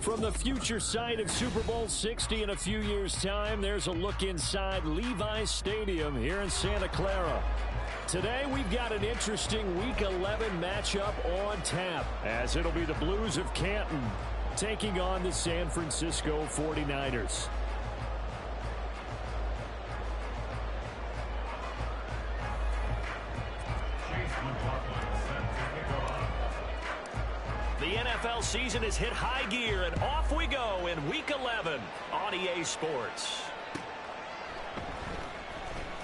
From the future site of Super Bowl 60 in a few years' time, there's a look inside Levi's Stadium here in Santa Clara. Today, we've got an interesting Week 11 matchup on tap, as it'll be the Blues of Canton taking on the San Francisco 49ers. The NFL season has hit high gear, and off we go in Week 11 on EA Sports.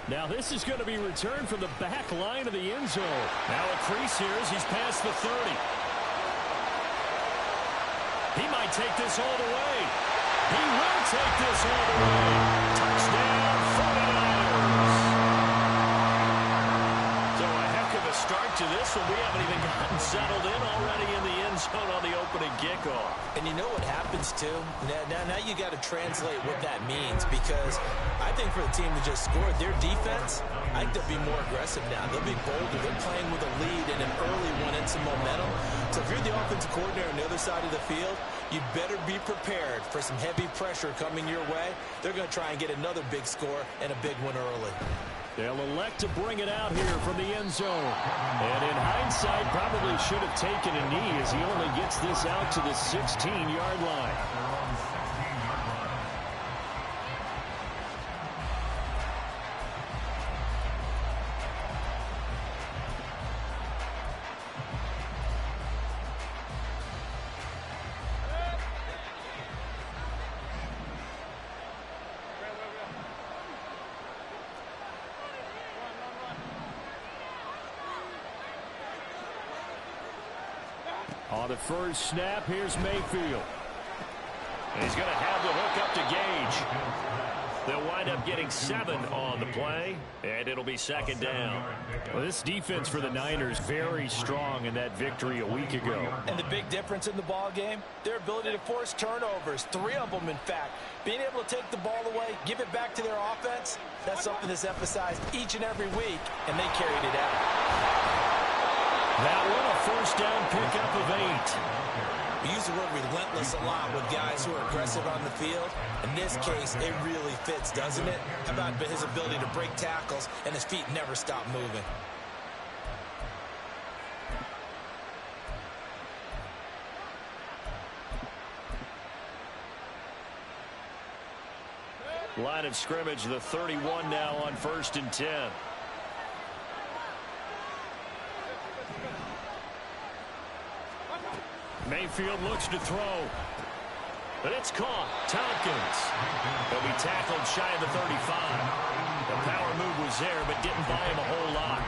Now this is going to be returned from the back line of the end zone. Now a crease here as he's past the 30. He might take this all the way. He will take this all the way. Touchdown, 49ers. So a heck of a start to this one. We haven't even gotten settled in already in the end zone on the opening kickoff. And you know what happens, too? Now you got to translate what that means, because I think for the team that just scored, their defense, I think they'll be more aggressive now. They'll be bolder. They're playing with a lead and an early one and some momentum. So if you're the offensive coordinator on the other side of the field, you better be prepared for some heavy pressure coming your way. They're going to try and get another big score and a big one early. They'll elect to bring it out here from the end zone. And in hindsight, probably should have taken a knee as he only gets this out to the 16-yard line. On the first snap, here's Mayfield. And he's going to have the hook up to Gage. They'll wind up getting 7 on the play, and it'll be second down. Well, this defense for the Niners very strong in that victory a week ago. And the big difference in the ball game, their ability to force turnovers, 3 of them in fact. Being able to take the ball away, give it back to their offense, that's something that's emphasized each and every week, and they carried it out. That one, a first down pickup of 8. We use the word relentless a lot with guys who are aggressive on the field. In this case, it really fits, doesn't it? How about his ability to break tackles and his feet never stop moving? Line of scrimmage, the 31 now on 1st and 10. Mayfield looks to throw. But it's caught. Tompkins. He'll be tackled shy of the 35. The power move was there, but didn't buy him a whole lot.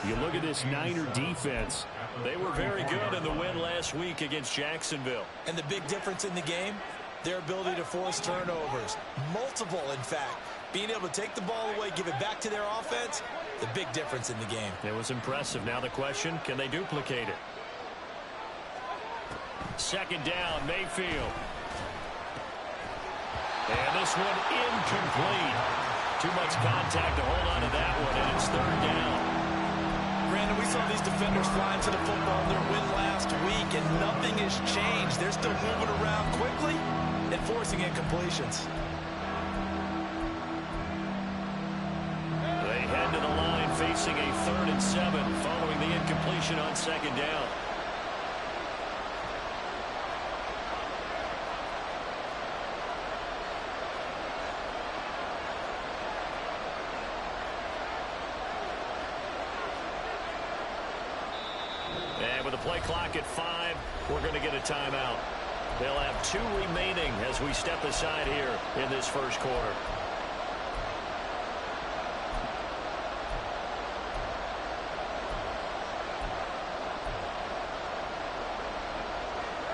You look at this Niner defense. They were very good in the win last week against Jacksonville. And the big difference in the game, their ability to force turnovers. Multiple, in fact. Being able to take the ball away, give it back to their offense, the big difference in the game. It was impressive. Now the question, can they duplicate it? Second down, Mayfield. And this one incomplete. Too much contact to hold on to that one, and it's 3rd down. Brandon, we saw these defenders flying to the football in their win last week, and nothing has changed. They're still moving around quickly and forcing incompletions. They head to the line facing a 3rd and 7 following the incompletion on second down. And with the play clock at 5, we're going to get a timeout. They'll have 2 remaining as we step aside here in this first quarter.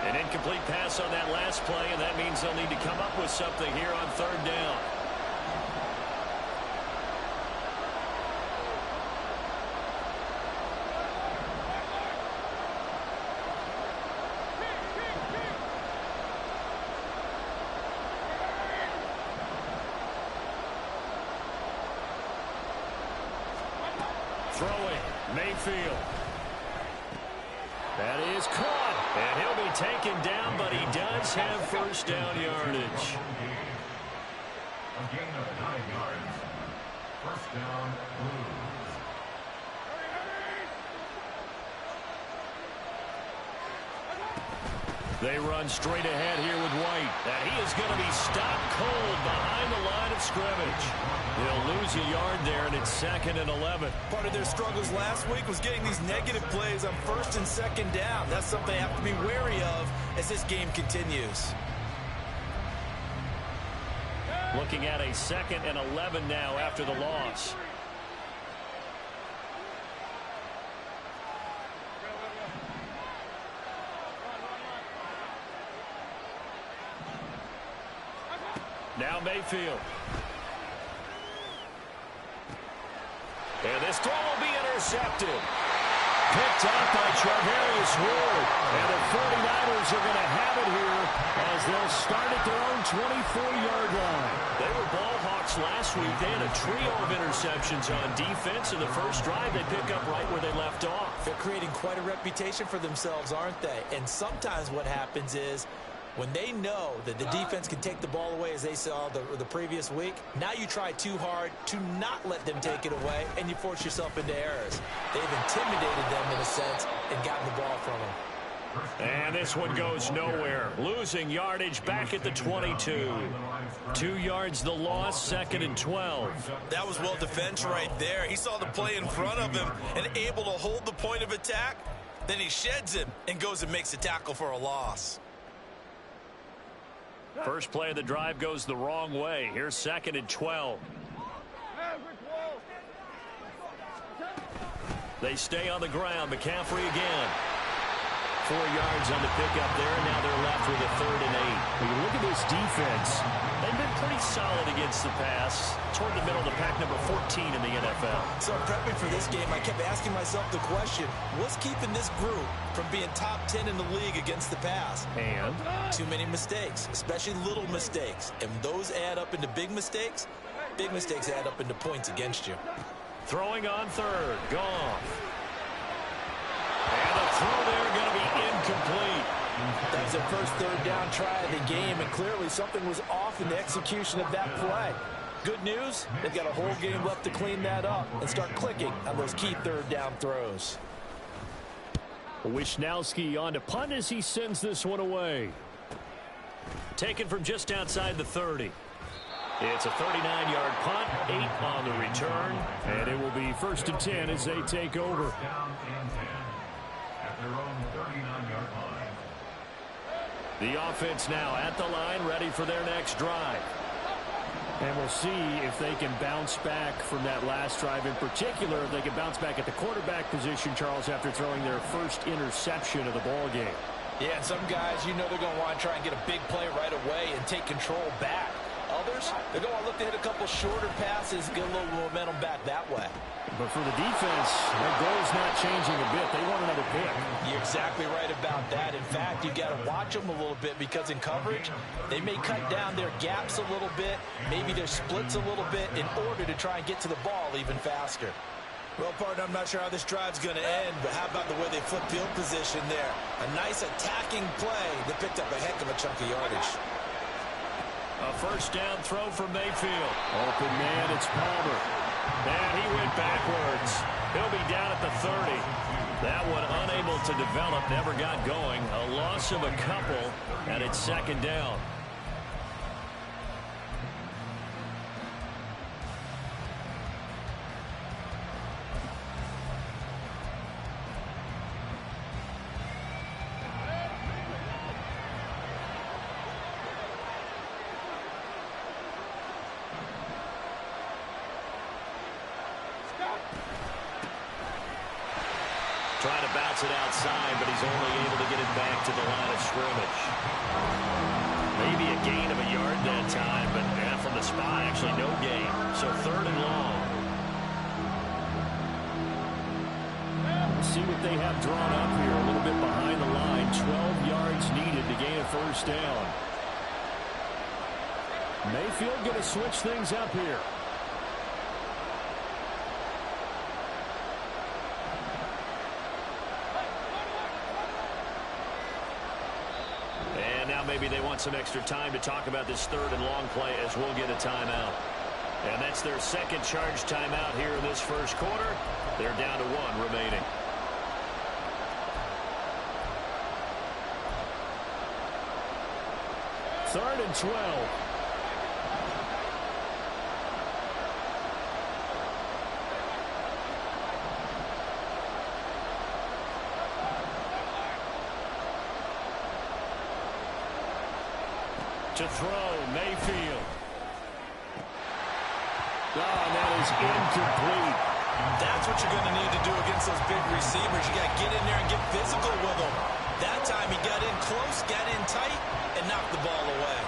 An incomplete pass on that last play, and that means they'll need to come up with something here on 3rd down. Throwing, Mayfield. That is caught. And he'll be taken down, but he does have first down yardage. A gain of 9 yards. First down, Blues. They run straight ahead here with White. And he is going to be stopped cold behind the line of scrimmage. He'll lose a yard there, and it's 2nd and 11. Part of their struggles last week was getting these negative plays on 1st and 2nd down. That's something they have to be wary of as this game continues. Looking at a 2nd and 11 now after the loss. Now Mayfield. And this throw will be intercepted. Picked up by Charvarius Ward. And the 49ers are going to have it here as they'll start at their own 24-yard line. They were ball hawks last week. They had a trio of interceptions on defense. In the first drive, they pick up right where they left off. They're creating quite a reputation for themselves, aren't they? And sometimes what happens is, when they know that the defense can take the ball away, as they saw the previous week, now you try too hard to not let them take it away, and you force yourself into errors. They've intimidated them in a sense and gotten the ball from them. And this one goes nowhere. Losing yardage back at the 22. 2 yards the loss, 2nd and 12. That was well defense right there. He saw the play in front of him and able to hold the point of attack. Then he sheds him and goes and makes a tackle for a loss. First play of the drive goes the wrong way. Here's 2nd and 12. They stay on the ground. McCaffrey again. 4 yards on the pickup there, and now they're left with a 3rd and 8. When you look at this defense, they've been pretty solid against the pass. Toward the middle of the pack, number 14 in the NFL. So prepping for this game, I kept asking myself the question, what's keeping this group from being top 10 in the league against the pass? And? Too many mistakes, especially little mistakes. And those add up into big mistakes add up into points against you. Throwing on 3rd. Goff. And the throw there going to be incomplete. That was their first 3rd down try of the game, and clearly something was off in the execution of that play. Good news, they've got a whole game left to clean that up and start clicking on those key 3rd down throws. Wishnowski on to punt as he sends this one away. Taken from just outside the 30. It's a 39-yard punt, 8 on the return, and it will be 1st and 10 as they take over. Down and 10 at their own 39-yard line. The offense now at the line, ready for their next drive. And we'll see if they can bounce back from that last drive. In particular, if they can bounce back at the quarterback position, Charles, after throwing their first interception of the ball game. Yeah, and some guys, you know they're going to want to try and get a big play right away and take control back. Others, they're going to look to hit a couple shorter passes, get a little momentum back that way. But for the defense, their goal's not changing a bit. They want another pick. You're exactly right about that. In fact, you've got to watch them a little bit because in coverage, they may cut down their gaps a little bit, maybe their splits a little bit in order to try and get to the ball even faster. Well, partner, I'm not sure how this drive's going to end, but how about the way they flip field position there? A nice attacking play that picked up a heck of a chunk of yardage. A first down throw from Mayfield. Open man, it's Palmer. And he went backwards. He'll be down at the 30. That one unable to develop, never got going. A loss of a couple, and it's 2nd down. Trying to bounce it outside, but he's only able to get it back to the line of scrimmage. Maybe a gain of a yard that time, but from the spot, actually no gain. So 3rd and long. We'll see what they have drawn up here. A little bit behind the line. 12 yards needed to gain a first down. Mayfield going to switch things up here. now maybe they want some extra time to talk about this third and long play as we'll get a timeout. And that's their second charge timeout here in this first quarter. They're down to 1 remaining. Third and 12. To throw, Mayfield. Oh, and that is incomplete. That's what you're going to need to do against those big receivers. You got to get in there and get physical with them. That time he got in close, got in tight, and knocked the ball away.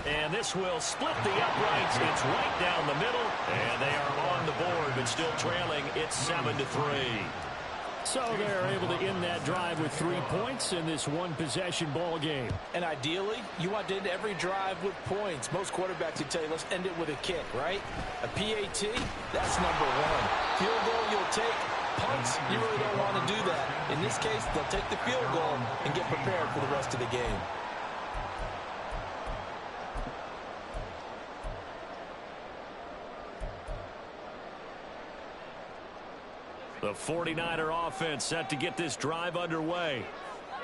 And this will split the uprights. It's right down the middle, and they are on the board, but still trailing. It's 7-3. So they're able to end that drive with 3 points in this one-possession ball game. And ideally, you want to end every drive with points. Most quarterbacks would tell you, let's end it with a kick, right? A PAT, that's number 1. Field goal you'll take. Punts, you really don't want to do that. In this case, they'll take the field goal and get prepared for the rest of the game. The 49er offense set to get this drive underway.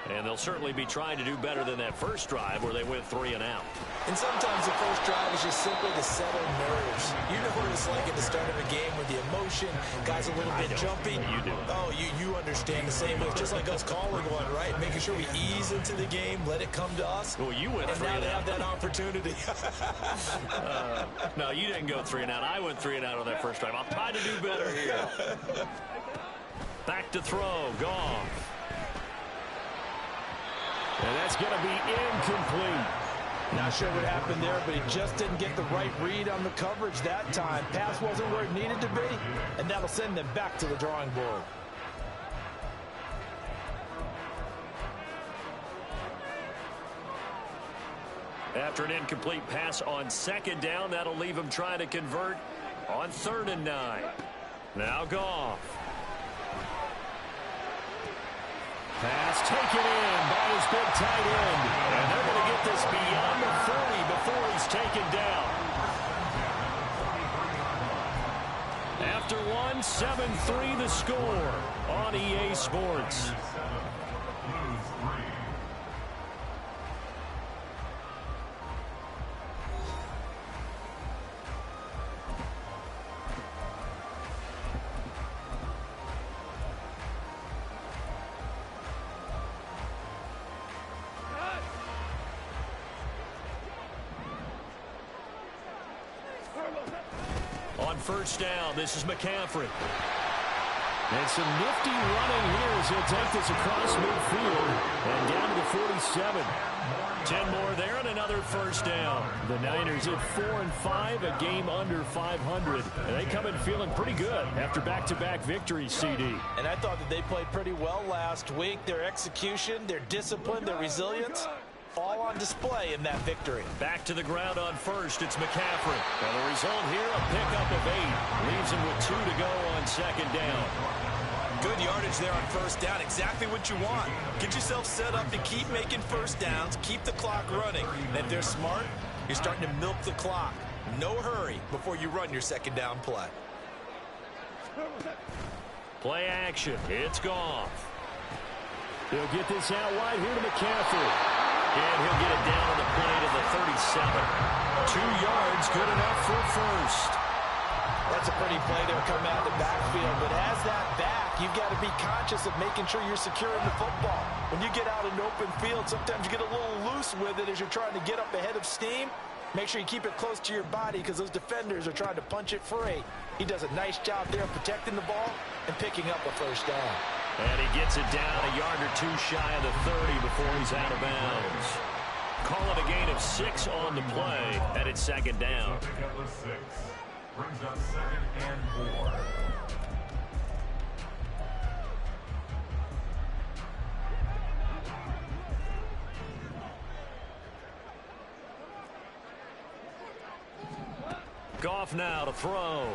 And they'll certainly be trying to do better than that first drive where they went 3 and out. And sometimes the first drive is just simply to settle nerves. You know what it's like at the start of a game with the emotion, guys a little bit jumpy. You do. Oh, you understand the same way. It's just like us calling one, right? Making sure we ease into the game, let it come to us. Well, you went 3 and now and they out. have that opportunity. No, you didn't go 3 and out. I went 3 and out on that first drive. I'll try to do better here. Back to throw. Goff. And that's going to be incomplete. Not sure what happened there, but he just didn't get the right read on the coverage that time. Pass wasn't where it needed to be, and that'll send them back to the drawing board. After an incomplete pass on second down, that'll leave him trying to convert on 3rd and 9. Now Goff. Pass taken in by his big tight end. And they're going to get this beyond the 30 before he's taken down. After 7-3 the score on EA Sports. On first down, this is McCaffrey. And some nifty running here as he'll take this across midfield and down to the 47. 10 more there and another first down. The Niners at 4-5, a game under 500. And they come in feeling pretty good after back-to-back victories, CD. And I thought that they played pretty well last week. Their execution, their discipline, their resilience, all on display in that victory. Back to the ground on first. It's McCaffrey. And the result here, a pickup of 8. Leaves him with 2 to go on second down. Good yardage there on first down. Exactly what you want. Get yourself set up to keep making first downs. Keep the clock running. And if they're smart, you're starting to milk the clock. No hurry before you run your second down play. Play action. It's Goff. He'll get this out wide here to McCaffrey. And he'll get it down on the play to the 37. 2 yards, good enough for first. That's a pretty play there coming out of the backfield. But as that back, you've got to be conscious of making sure you're securing the football. When you get out in open field, sometimes you get a little loose with it as you're trying to get up ahead of steam. Make sure you keep it close to your body because those defenders are trying to punch it free. He does a nice job there of protecting the ball and picking up a first down. And he gets it down a yard or 2 shy of the 30 before he's out of bounds. Call it a gain of 6 on the play, and it's second down. Pickup of 6. Brings up 2nd and 4. Goff now to throw.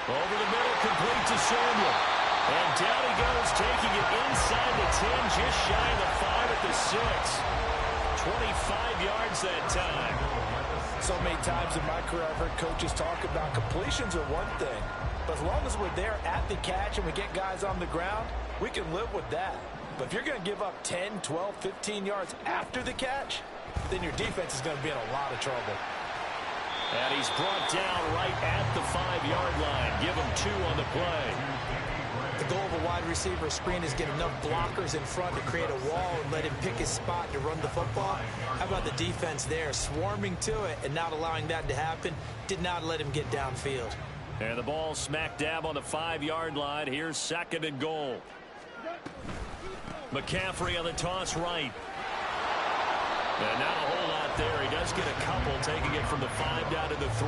Over the middle complete to Samuel. And down he goes, taking it inside the 10, just shy of the 5 at the 6. 25 yards that time. So many times in my career I've heard coaches talk about completions are one thing, but as long as we're there at the catch and we get guys on the ground, we can live with that. But if you're going to give up 10, 12, 15 yards after the catch, then your defense is going to be in a lot of trouble. And he's brought down right at the 5-yard line. Give him 2 on the play. The goal of a wide receiver screen is get enough blockers in front to create a wall and let him pick his spot to run the football. How about the defense there, swarming to it and not allowing that to happen? Did not let him get downfield. And the ball smack dab on the 5-yard line. Here's 2nd and goal. McCaffrey on the toss right. And not a whole lot there. He does get a couple, taking it from the 5 down to the 3.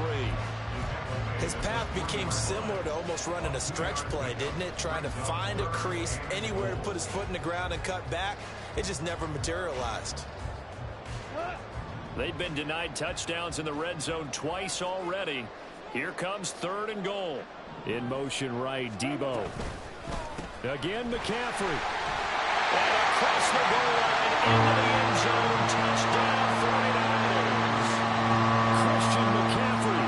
His path became similar to almost running a stretch play, didn't it? Trying to find a crease, anywhere to put his foot in the ground and cut back. It just never materialized. They've been denied touchdowns in the red zone twice already. Here comes 3rd and goal. In motion right, Debo. Again, McCaffrey. And across the goal line into the end zone. Touchdown, 49ers. Christian McCaffrey.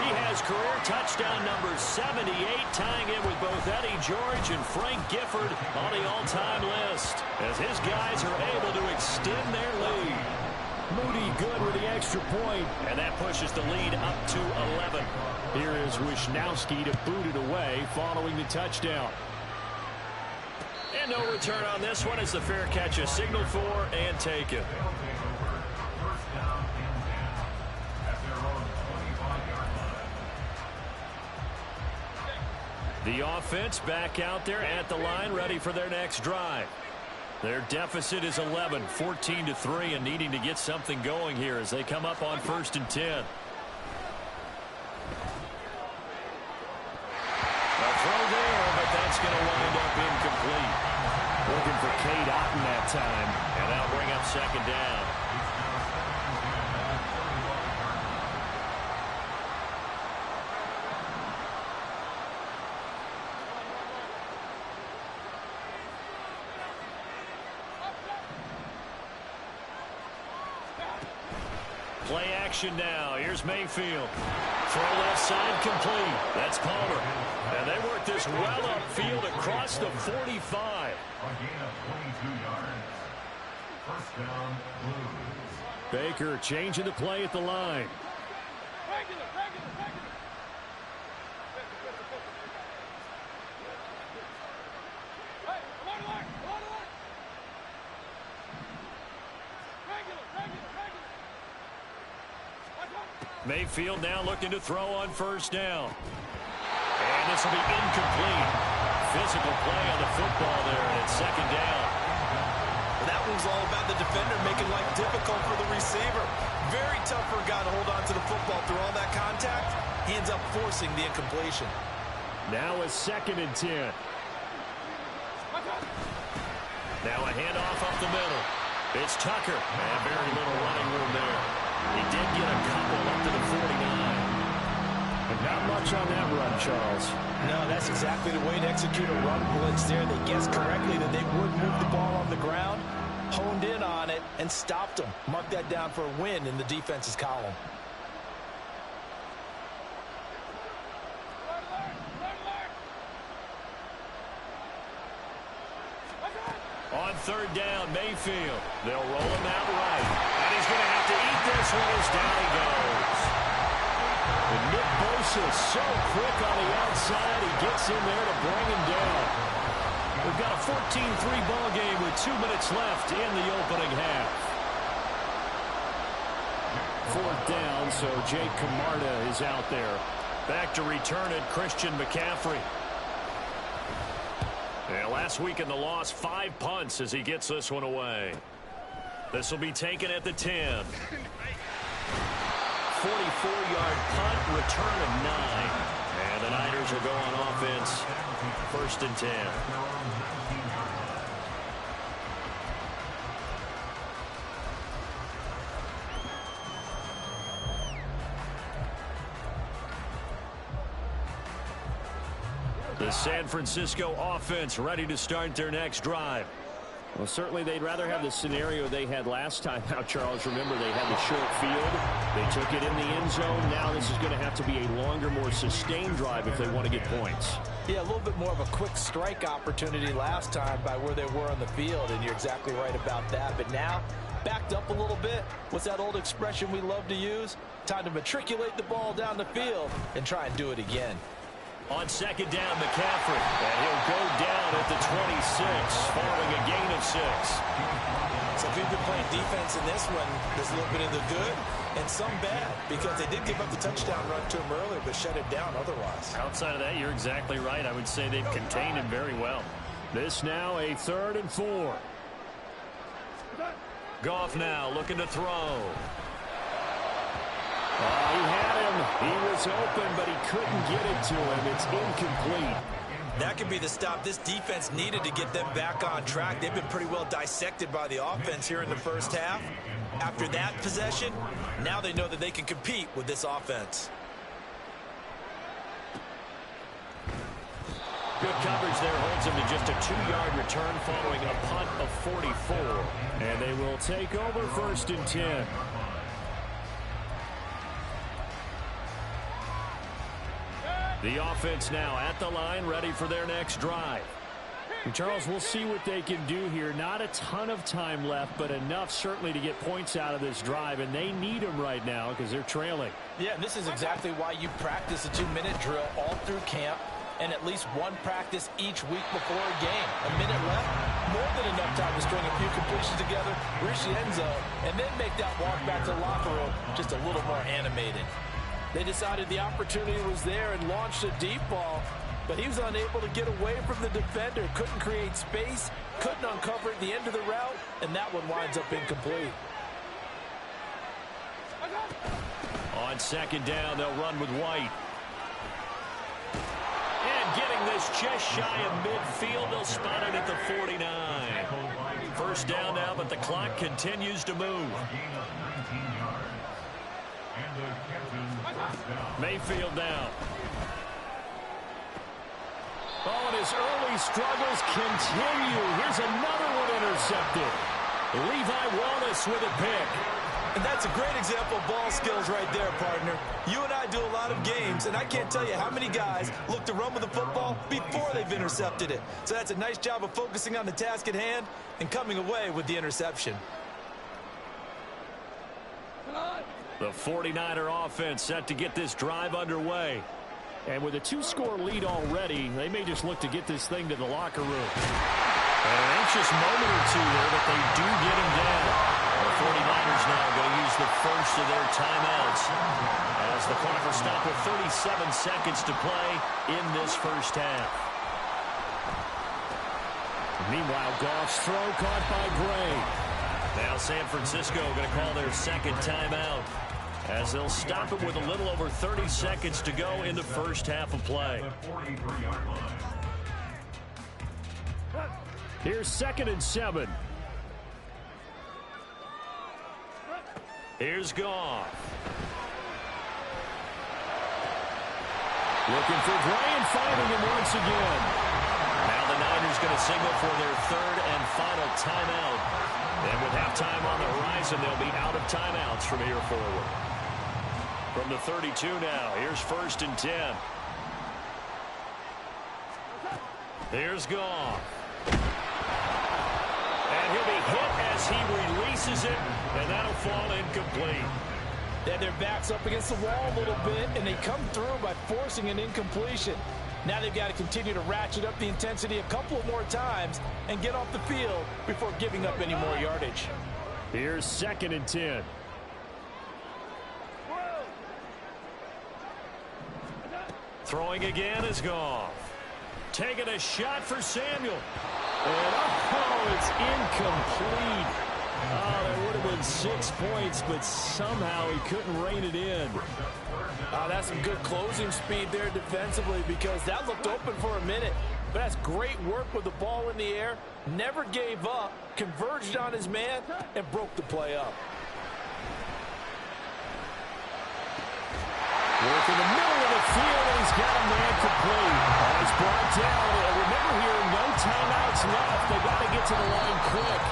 He has career touchdown number 78, tying it with both Eddie George and Frank Gifford on the all-time list, as his guys are able to extend their lead. Moody good with the extra point, and that pushes the lead up to 11. Here is Wisnowski to boot it away following the touchdown. And no return on this one as the fair catch is signaled for and taken. The offense back out there at the line, ready for their next drive. Their deficit is 11, 14-3, and needing to get something going here as they come up on 1st and 10. A throw there, but that's going to wind up incomplete. Looking for Cade Otton that time, and that'll bring up 2nd down. Play action now. Here's Mayfield. Throw left side complete. That's Palmer. And they work this well upfield across the 45. A gain of 22 yards. First down, Blues. Baker changing the play at the line. Mayfield now looking to throw on 1st down. And this will be incomplete. Physical play on the football there, and it's 2nd down. That one's all about the defender making life difficult for the receiver. Very tough for a guy to hold on to the football through all that contact. He ends up forcing the incompletion. Now a 2nd and 10. Now a handoff up the middle. It's Tucker, and very little running room there. He did get a couple up to the 49. But not much on that run, Charles. No, that's exactly the way to execute a run blitz there. They guessed correctly that they would move the ball on the ground, honed in on it, and stopped them. Mark that down for a win in the defense's column. On 3rd down, Mayfield. They'll roll him out right. And he's going to have to eat this one as down he goes. And Nick Bosa is so quick on the outside. He gets in there to bring him down. We've got a 14-3 ball game with 2 minutes left in the opening half. 4th down, so Jake Camarda is out there. Back to return it, Christian McCaffrey. Yeah, last week in the loss, 5 punts as he gets this one away. This will be taken at the 10. 44-yard punt, return of 9. And the Niners will go on offense, 1st and 10. The San Francisco offense ready to start their next drive. Well, certainly they'd rather have the scenario they had last time out, Charles. Remember, they had the short field. They took it in the end zone. Now this is going to have to be a longer, more sustained drive if they want to get points. Yeah, a little bit more of a quick strike opportunity last time by where they were on the field, and you're exactly right about that. But now, backed up a little bit. What's that old expression we love to use? Time to matriculate the ball down the field and try and do it again. On second down, McCaffrey, and he'll go down at the 26, following a gain of 6. So if you've been playing defense in this one, there's a little bit of the good and some bad, because they did give up the touchdown run to him earlier, but shut it down otherwise. Outside of that, you're exactly right. I would say they've contained him very well. This now a 3rd and 4. Goff now looking to throw. He had him. He was open, but he couldn't get it to him. It's incomplete. That could be the stop this defense needed to get them back on track. They've been pretty well dissected by the offense here in the first half. After that possession, now they know that they can compete with this offense. Good coverage there holds him to just a 2-yard return following a punt of 44. And they will take over 1st and 10. The offense now at the line, ready for their next drive. And Charles, we'll see what they can do here. Not a ton of time left, but enough certainly to get points out of this drive, and they need them right now because they're trailing. Yeah, and this is exactly why you practice a 2-minute drill all through camp and at least one practice each week before a game. A minute left, more than enough time to string a few completions together, reach the end zone, and then make that walk back to the locker room just a little more animated. They decided the opportunity was there and launched a deep ball, but he was unable to get away from the defender, couldn't create space, couldn't uncover at the end of the route, and that one winds up incomplete. On second down, they'll run with White. And getting this just shy of midfield, they'll spot it at the 49. First down now, but the clock continues to move. Mayfield now. Oh, and his early struggles continue. Here's another one intercepted. Levi Wallace with a pick. And that's a great example of ball skills right there, partner. You and I do a lot of games, and I can't tell you how many guys look to run with the football before they've intercepted it. So that's a nice job of focusing on the task at hand and coming away with the interception. The 49er offense set to get this drive underway. And with a 2-score lead already, they may just look to get this thing to the locker room. And an anxious moment or two there, but they do get him down. The 49ers now going to use the first of their timeouts as the clock will stop with 37 seconds to play in this first half. Meanwhile, Goff's throw caught by Gray. Now San Francisco going to call their second timeout as they'll stop it with a little over 30 seconds to go in the first half of play. Here's 2nd and 7. Here's Goff. Looking for Gray and finding him once again. Now the Niners going to signal for their 3rd and final timeout. And with halftime on the horizon, they'll be out of timeouts from here forward. From the 32 now, here's 1st and 10. Here's Goff. And he'll be hit as he releases it, and that'll fall incomplete. Then their back's up against the wall a little bit, and they come through by forcing an incompletion. Now they've got to continue to ratchet up the intensity a couple of more times and get off the field before giving up any more yardage. Here's 2nd and 10. Throwing again is Goff. Taking a shot for Samuel. And oh, it's incomplete. Oh, that would have been 6 points, but somehow he couldn't rein it in. That's some good closing speed there defensively, because that looked open for a minute. But that's great work with the ball in the air. Never gave up, converged on his man, and broke the play up. Work in the middle of the field, and he's got a man complete. He's brought down. And remember here, no timeouts left. They got to get to the line quick.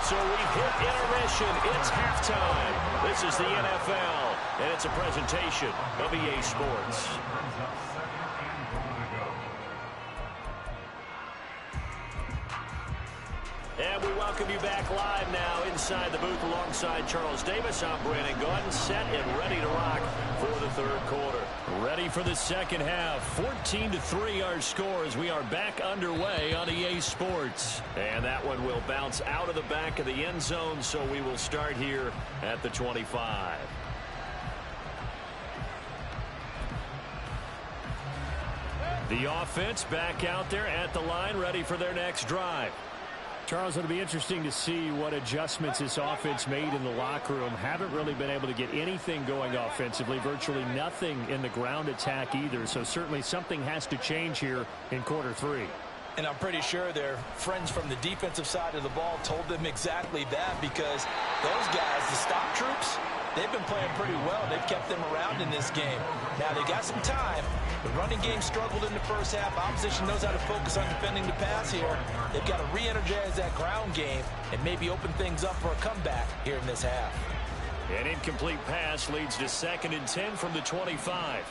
So we've hit intermission. It's halftime. This is the NFL, and it's a presentation of EA Sports. And we welcome you back live now inside the booth alongside Charles Davis. I'm Brandon Gordon, set and ready to rock for the third quarter. Ready for the second half. 14-3 our score as we are back underway on EA Sports. And that one will bounce out of the back of the end zone, so we will start here at the 25. The offense back out there at the line, ready for their next drive. Charles, it'll be interesting to see what adjustments this offense made in the locker room. Haven't really been able to get anything going offensively, virtually nothing in the ground attack either. So certainly something has to change here in quarter three. And I'm pretty sure their friends from the defensive side of the ball told them exactly that, because those guys, the stop troops, they've been playing pretty well. They've kept them around in this game. Now, they got some time. The running game struggled in the first half. Opposition knows how to focus on defending the pass here. They've got to re-energize that ground game and maybe open things up for a comeback here in this half. An incomplete pass leads to 2nd and 10 from the 25.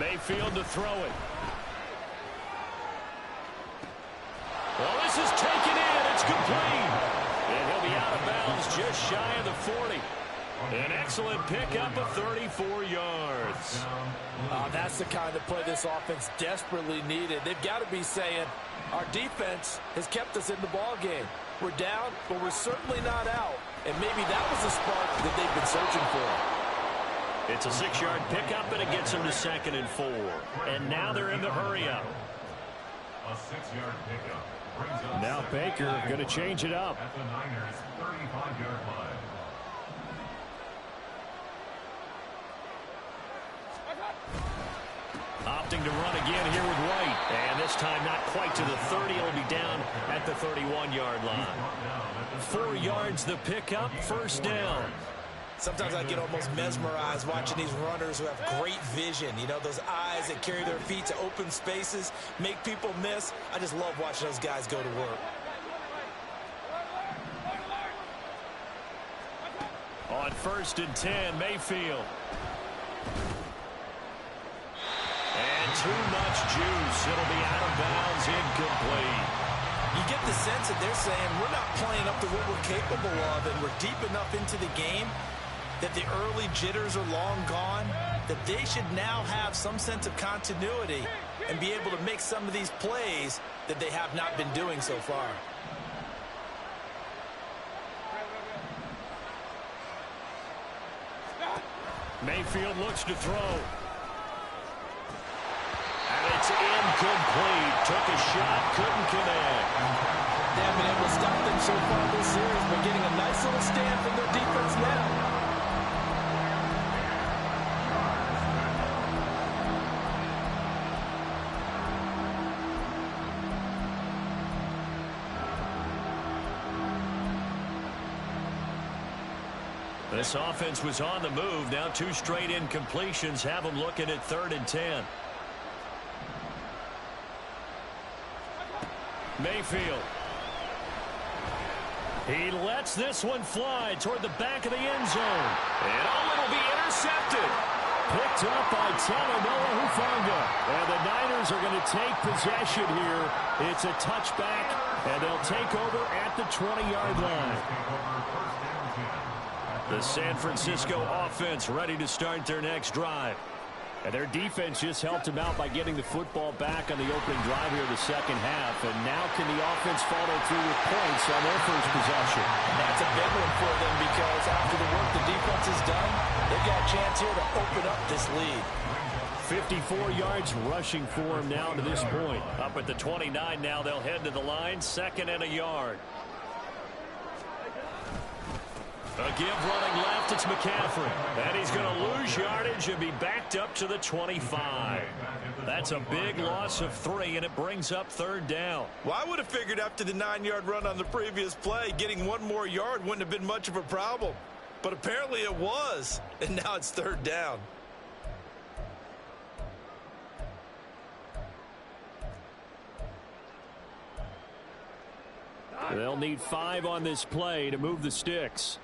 Mayfield to throw it. Well, this is taken in. It's complete. And he'll be out of bounds just shy of the 40. An excellent pickup of 34 yards. That's the kind of play this offense desperately needed. They've got to be saying, our defense has kept us in the ball game. We're down, but we're certainly not out. And maybe that was the spark that they've been searching for. It's a 6-yard pickup, and it gets them to 2nd and 4. And now they're in the hurry-up. A 6-yard pickup. Now Baker going to change it up. At the Niners' 35-yard line. Opting to run again here with White. And this time not quite to the 30. It'll be down at the 31-yard line. 4 yards the pickup, first down. Sometimes I get almost mesmerized watching these runners who have great vision. You know, those eyes that carry their feet to open spaces, make people miss. I just love watching those guys go to work. On 1st and 10, Mayfield. And too much juice. It'll be out of bounds, incomplete. You get the sense that they're saying we're not playing up to what we're capable of, and we're deep enough into the game that the early jitters are long gone, that they should now have some sense of continuity and be able to make some of these plays that they have not been doing so far. Mayfield looks to throw. And it's incomplete. Took a shot, couldn't connect. They haven't been able to stop them so far this series, but getting a nice little stand from their defense now. This offense was on the move. Now 2 straight incompletions have them looking at 3rd and 10. Mayfield. He lets this one fly toward the back of the end zone. And it'll be intercepted. Picked up by Talanoa Hufanga. And the Niners are going to take possession here. It's a touchback, and they'll take over at the 20-yard line. The San Francisco offense ready to start their next drive. And their defense just helped them out by getting the football back on the opening drive here the second half. And now can the offense follow through with points on their first possession? That's a big one for them, because after the work the defense has done, they've got a chance here to open up this lead. 54 yards rushing for him now to this point. Up at the 29 now, they'll head to the line, 2nd and a yard. A give running left, it's McCaffrey. And he's going to lose yardage and be backed up to the 25. That's a big loss of 3, and it brings up 3rd down. Well, I would have figured after the 9-yard run on the previous play, getting 1 more yard wouldn't have been much of a problem. But apparently it was, and now it's 3rd down. They'll need 5 on this play to move the sticks.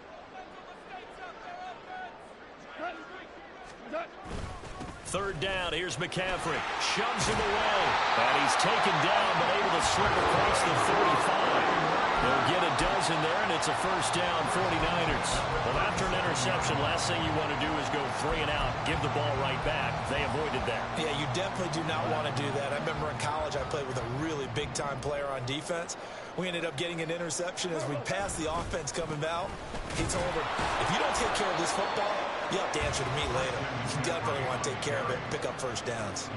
Third down, here's McCaffrey. Shoves him away. And he's taken down, but able to slip across the 35. They'll get a dozen there, and it's a 1st down, 49ers. Well, after an interception, last thing you want to do is go 3 and out, give the ball right back. They avoided that. Yeah, you definitely do not want to do that. I remember in college I played with a really big-time player on defense. We ended up getting an interception as we passed the offense coming out. He told him, if you don't take care of this football, you'll have to answer to me later. You definitely want to take care of it and pick up 1st downs.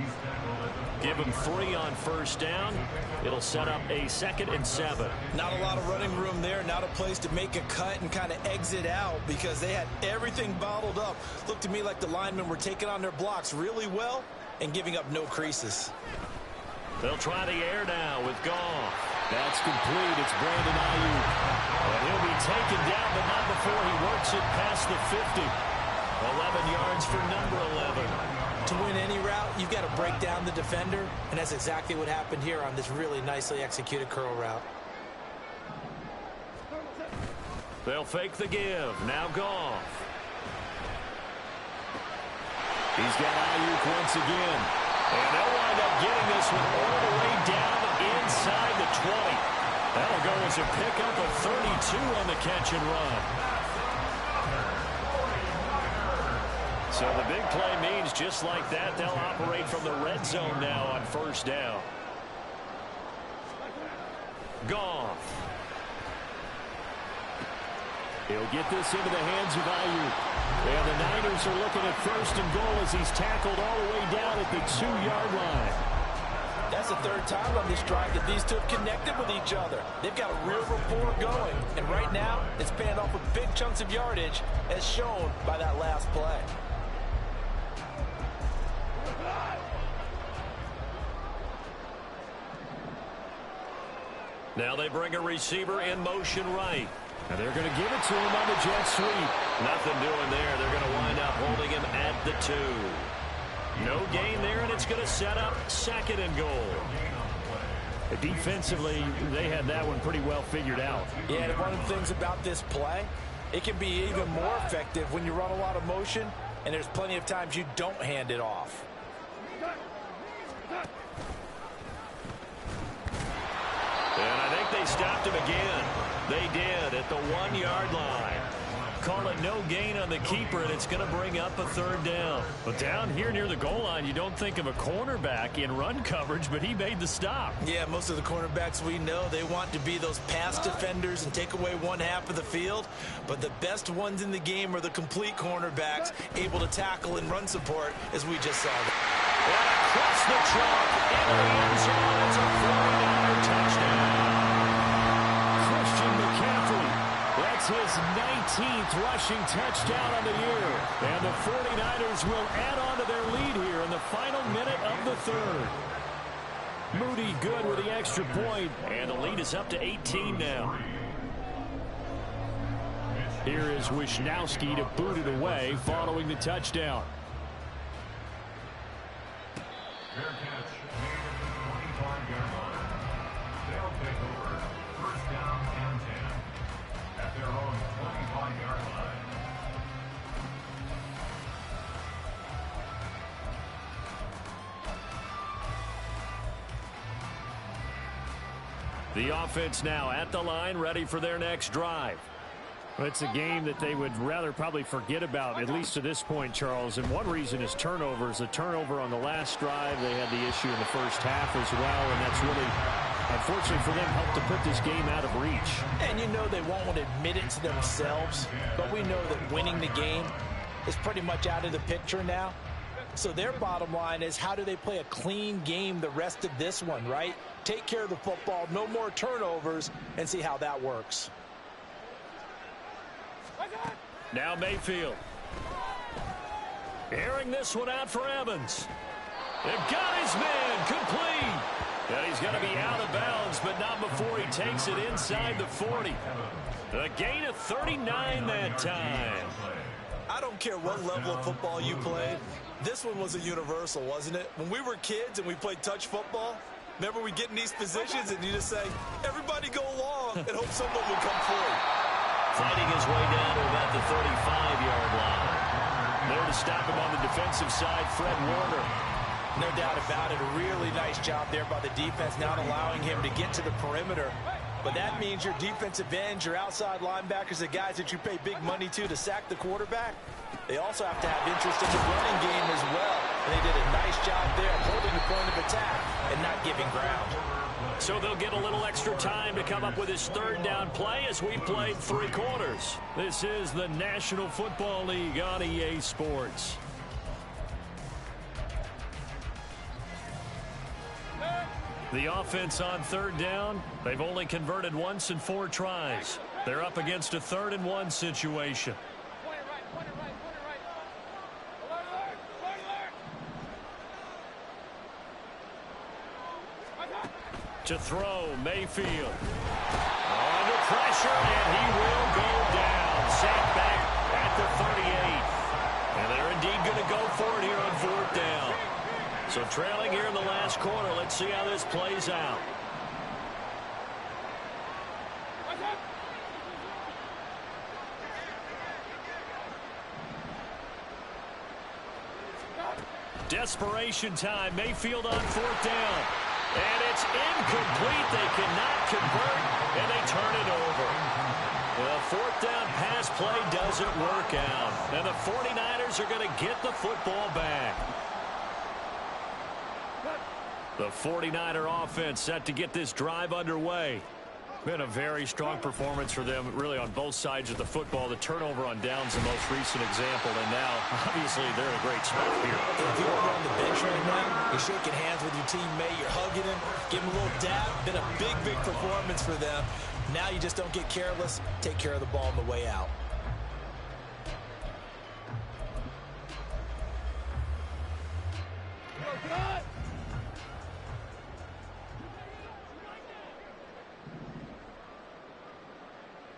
Give him 3 on 1st down. It'll set up a 2nd and 7. Not a lot of running room there. Not a place to make a cut and kind of exit out because they had everything bottled up. Looked to me like the linemen were taking on their blocks really well and giving up no creases. They'll try the air now with Goff. That's complete. It's Brandon Ayuk. And he'll be taken down, but not before he works it past the 50. 11 yards for number 11. To win any route, you've got to break down the defender, and that's exactly what happened here on this really nicely executed curl route. They'll fake the give. Now Goff. He's got Ayuk once again. And they'll wind up getting this one all the way down inside the 20. That'll go as a pickup of 32 on the catch and run. So the big play means just like that, they'll operate from the red zone now on 1st down. Goff. He'll get this into the hands of Ayuk. And the Niners are looking at 1st and goal as he's tackled all the way down at the 2-yard line. That's the 3rd time on this drive that these two have connected with each other. They've got a real rapport going. And right now, it's paying off with big chunks of yardage as shown by that last play. Now they bring a receiver in motion right. And they're going to give it to him on the jet sweep. Nothing doing there. They're going to wind up holding him at the 2. No gain there, and it's going to set up 2nd and goal. Defensively, they had that one pretty well figured out. Yeah, and one of the things about this play, it can be even more effective when you run a lot of motion, and there's plenty of times you don't hand it off. And I think they stopped him again. They did at the 1-yard line. Call it no gain on the keeper, and it's going to bring up a 3rd down. But down here near the goal line, you don't think of a cornerback in run coverage, but he made the stop. Yeah, most of the cornerbacks we know, they want to be those pass defenders and take away one half of the field. But the best ones in the game are the complete cornerbacks, able to tackle and run support, as we just saw. And across the chalk, into the end zone, it's a 49er touchdown. That's his 19th rushing touchdown on the year. And the 49ers will add on to their lead here in the final minute of the 3rd. Moody good with the extra point, and the lead is up to 18 now. Here is Wisnowski to boot it away following the touchdown. Fair catch made at the 25-yard line. They'll take over 1st down and 10 at their own 25-yard line. The offense now at the line, ready for their next drive. Well, it's a game that they would rather probably forget about, at least to this point, Charles. And one reason is turnovers. A turnover on the last drive. They had the issue in the first half as well, and that's really, unfortunately for them, helped to put this game out of reach. And you know they won't want to admit it to themselves, but we know that winning the game is pretty much out of the picture now. So their bottom line is, how do they play a clean game the rest of this one, right? Take care of the football, no more turnovers, and see how that works. Now Mayfield. Airing this one out for Evans. They've got his man complete. And he's going to be out of bounds, but not before he takes it inside the 40. A gain of 39 that time. I don't care what level of football you played. This one was a universal, wasn't it? When we were kids and we played touch football, remember we get in these positions and you just say, everybody go along and hope someone will come free. Fighting his way down to about the 35-yard line. There to stop him on the defensive side, Fred Warner. No doubt about it. A really nice job there by the defense, not allowing him to get to the perimeter. But that means your defensive ends, your outside linebackers, the guys that you pay big money to sack the quarterback, they also have to have interest in the running game as well. And they did a nice job there holding the point of attack and not giving ground. So they'll get a little extra time to come up with his third down play as we played 3 quarters. This is the National Football League on EA Sports. The offense on third down, they've only converted once in 4 tries. They're up against a 3rd and 1 situation. To throw, Mayfield. Under pressure, and he will go down. Sacked back at the 38. And they're indeed going to go for it here on 4th down. So trailing here in the last quarter. Let's see how this plays out. Desperation time. Mayfield on 4th down. And it's incomplete. They cannot convert, and they turn it over. The 4th down pass play doesn't work out. And the 49ers are going to get the football back. The 49er offense set to get this drive underway. Been a very strong performance for them, really, on both sides of the football. The turnover on downs, the most recent example, and now, obviously, they're in a great spot here. If you're on the bench right now, you're shaking hands with your teammate, you're hugging him, give him a little dab. Been a big, big performance for them. Now you just don't get careless. Take care of the ball on the way out.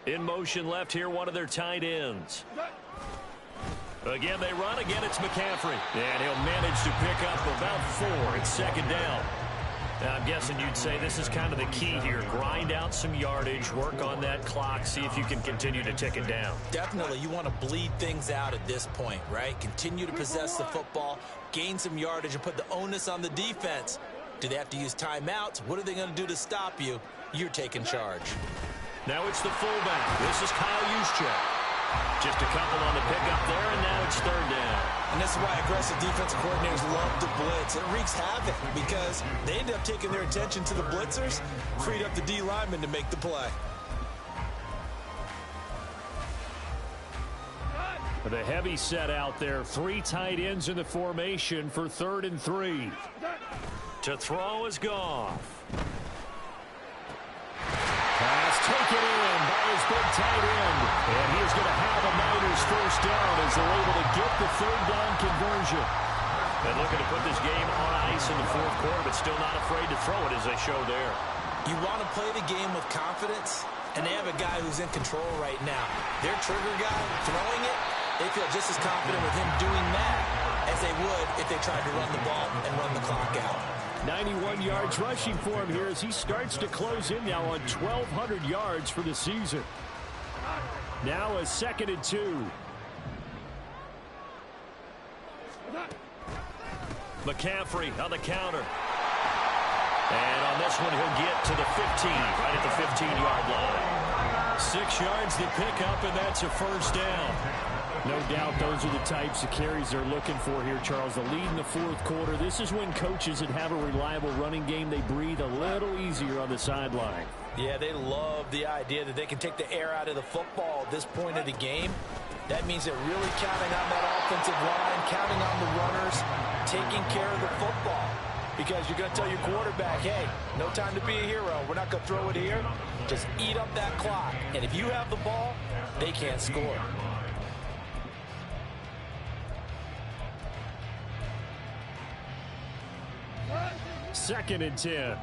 In motion left here, one of their tight ends. Again, they run. Again, it's McCaffrey. And he'll manage to pick up about 4. It's 2nd down. Now, I'm guessing you'd say this is kind of the key here. Grind out some yardage, work on that clock, see if you can continue to tick it down. Definitely. You want to bleed things out at this point, right? Continue to possess the football, gain some yardage, and put the onus on the defense. Do they have to use timeouts? What are they going to do to stop you? You're taking charge. Now it's the fullback. This is Kyle Juszczyk. Just a couple on the pickup there, and now it's 3rd down. And this is why aggressive defensive coordinators love to blitz. It wreaks havoc because they end up taking their attention to the blitzers, freed up the D lineman to make the play. The heavy set out there. 3 tight ends in the formation for 3rd and 3. To throw is Goff. Pass taken in by his big tight end. And he is going to have a Niners 1st down as they're able to get the 3rd down conversion. And looking to put this game on ice in the 4th quarter, but still not afraid to throw it as they show there. You want to play the game with confidence, and they have a guy who's in control right now. Their trigger guy throwing it, they feel just as confident with him doing that as they would if they tried to run the ball and run the clock out. 91 yards rushing for him here as he starts to close in now on 1,200 yards for the season. Now a 2nd and 2. McCaffrey on the counter. And on this one, he'll get to the 15, right at the 15-yard line. 6 yards to pick up, and that's a 1st down. No doubt those are the types of carries they're looking for here, Charles. The lead in the 4th quarter. This is when coaches that have a reliable running game, they breathe a little easier on the sideline. Yeah, they love the idea that they can take the air out of the football at this point of the game. That means they're really counting on that offensive line, counting on the runners, taking care of the football. because you're going to tell your quarterback, hey, no time to be a hero. We're not going to throw it here. Just eat up that clock. And if you have the ball, they can't score. Second and 10.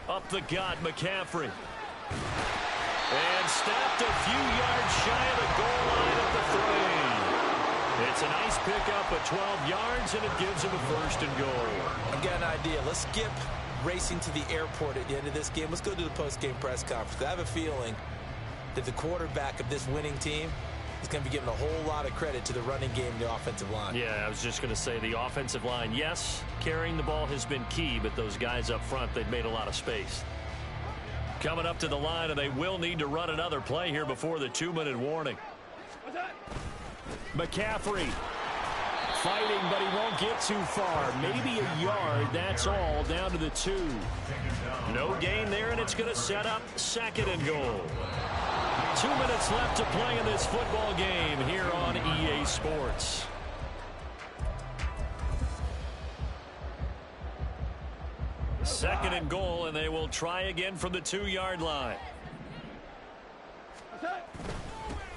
Up the gut, McCaffrey. And stopped a few yards shy of the goal line at the 3. It's a nice pickup of 12 yards, and it gives him a first and goal. I've got an idea. Let's skip racing to the airport at the end of this game. Let's go to the post-game press conference. I have a feeling that the quarterback of this winning team is going to be giving a whole lot of credit to the running game and the offensive line. Yeah, I was just going to say the offensive line, yes, carrying the ball has been key, but those guys up front, they've made a lot of space. Coming up to the line, and they will need to run another play here before the 2-minute warning. McCaffrey fighting, but he won't get too far. Maybe a yard, that's all, down to the 2. No gain there, and it's going to set up second and goal. 2 minutes left to play in this football game here on EA Sports. Second and goal, and they will try again from the 2-yard line.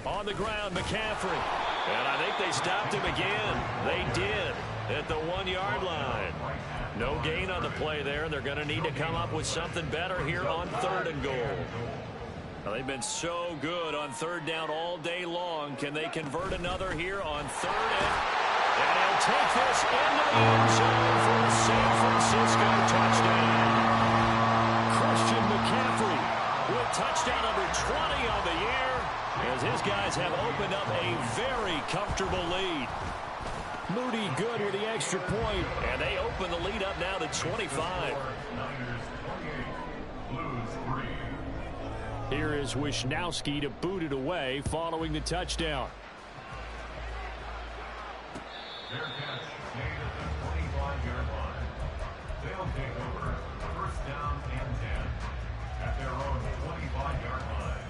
On the ground, McCaffrey. And I think they stopped him again. They did at the 1-yard line. No gain on the play there, and they're going to need to come up with something better here on third and goal. Well, they've been so good on third down all day long. Can they convert another here on third? And he'll take this into the end zone for a San Francisco touchdown. Christian McCaffrey with touchdown number 20 on the year, as his guys have opened up a very comfortable lead. Moody good with the extra point, and they open the lead up now to 25. Here is Wisnowski to boot it away following the touchdown. Their catch made at the 25-yard line. They'll take over first down and 10 at their own 25-yard line.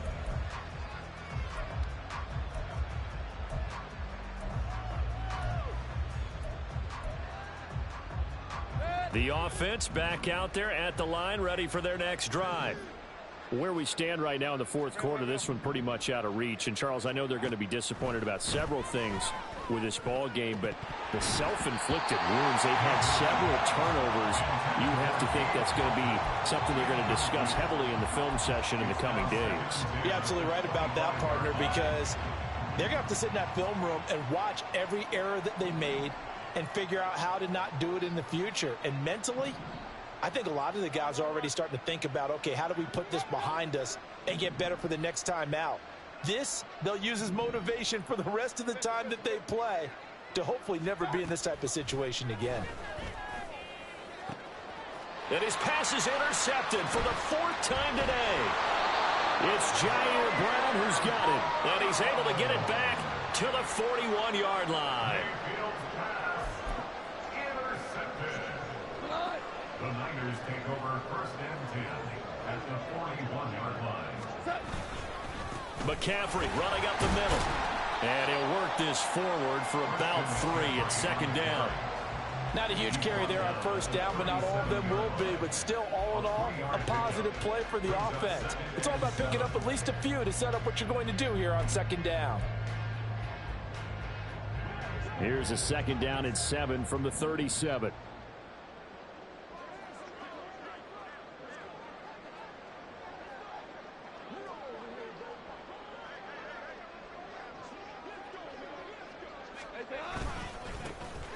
The offense back out there at the line, ready for their next drive. Where we stand right now in the fourth quarter, this one pretty much out of reach. And, Charles, I know they're going to be disappointed about several things with this ball game, but the self-inflicted wounds, they've had several turnovers. You have to think that's going to be something they're going to discuss heavily in the film session in the coming days. You're absolutely right about that, partner, because they're going to have to sit in that film room and watch every error that they made and figure out how to not do it in the future. And mentally, I think a lot of the guys are already starting to think about, okay, how do we put this behind us and get better for the next time out? This, they'll use as motivation for the rest of the time that they play to hopefully never be in this type of situation again. And his pass is intercepted for the 4th time today. It's Jair Brown who's got it, and he's able to get it back to the 41-yard line. The Niners take over first and 10 at the 41-yard line. McCaffrey running up the middle. And he'll work this forward for about 3 at second down. Not a huge carry there on first down, but not all of them will be. But still, all in all, a positive play for the offense. It's all about picking up at least a few to set up what you're going to do here on second down. Here's a second down and 7 from the 37.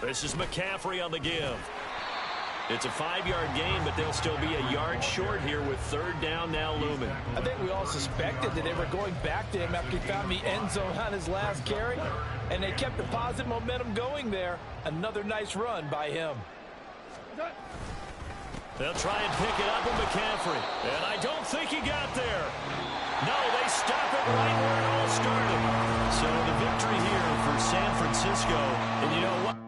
This is McCaffrey on the give. It's a 5-yard gain, but they'll still be a yard short here with third down now looming. I think we all suspected that they were going back to him after he found the end zone on his last carry, and they kept the positive momentum going there. Another nice run by him. They'll try and pick it up with McCaffrey, and I don't think he got there. No, they stop it right where it all started. So the victory here for San Francisco, and you know what?